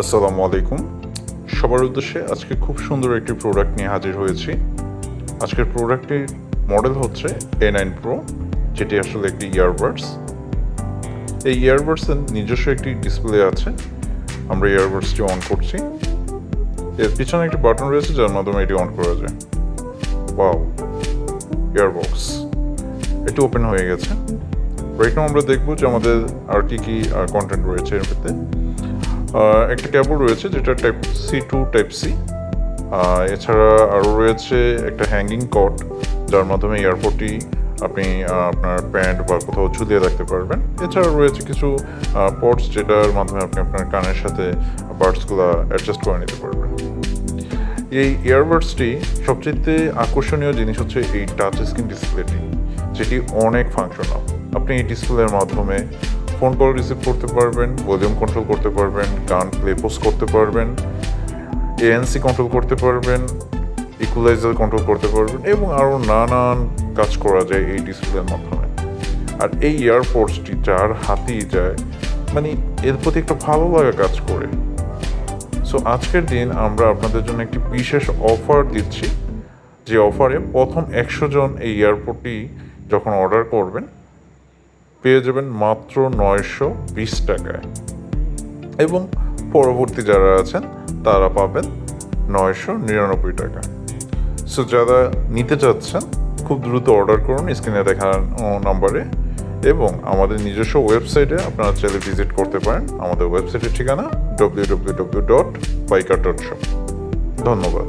আসসালামু আলাইকুম। সবার উদ্দেশ্যে আজকে খুব সুন্দর একটি প্রোডাক্ট নিয়ে হাজির হয়েছি। আজকের প্রোডাক্টটির মডেল হচ্ছে A9 Pro, যেটি আসলে একটি ইয়ারবাডস। এই ইয়ারবাডসের নিজস্ব একটি ডিসপ্লে আছে। আমরা ইয়ারবাডসটি অন করছি। এর পিছনে একটি বাটন রয়েছে যার মাধ্যমে এটি অন করা যায়। ওয়াও, ইয়ারবক্স এটি ওপেন হয়ে গেছে। এখন আমরা দেখব যে আমাদের আর কি কন্টেন্ট রয়েছে এর মধ্যে। একটা কেবল রয়েছে যেটা type C to type C. এছাড়া আরও রয়েছে একটা হ্যাঙ্গিং কর্ড, যার মাধ্যমে এয়ারপোর্টটি আপনি আপনার প্যান্ট বা কোথাও ঝুলিয়ে রাখতে পারবেন। এছাড়া রয়েছে কিছু পডস, যেটার মাধ্যমে আপনি আপনার কানের সাথে বাডসগুলো অ্যাডজাস্ট করে নিতে পারবেন। এই ইয়ারবাডসটি সবচেয়ে আকর্ষণীয় জিনিস হচ্ছে এই টাচ স্ক্রিন ডিসপ্লেটি, যেটি অনেক ফাংশনাল। আপনি এই ডিসপ্লের মাধ্যমে ফোন কল রিসিভ করতে পারবেন, ভলিউম কন্ট্রোল করতে পারবেন, গান প্লে পোজ করতে পারবেন, ANC কন্ট্রোল করতে পারবেন, ইকুয়ালাইজার কন্ট্রোল করতে পারবেন এবং আরও নানান কাজ করা যায় এই ডিসপ্লের মাধ্যমে। আর এই ইয়ারপোডসটি যার হাতেই যায়, মানে এর প্রতি একটা ভালো লাগা কাজ করে। সো আজকের দিন আমরা আপনাদের জন্য একটি বিশেষ অফার দিচ্ছি, যে অফারে প্রথম 100 জন এই এয়ারপোর্টটি যখন অর্ডার করবেন পেয়ে যাবেন মাত্র 920 টাকায়, এবং পরবর্তী যারা আছেন তারা পাবেন 999 টাকা। সো যারা নিতে চাচ্ছেন খুব দ্রুত অর্ডার করুন স্ক্রিনে দেখানো নাম্বারে, এবং আমাদের নিজস্ব ওয়েবসাইটে আপনারা চাইলে ভিজিট করতে পারেন। আমাদের ওয়েবসাইটের ঠিকানা www.ficar.shop। ধন্যবাদ।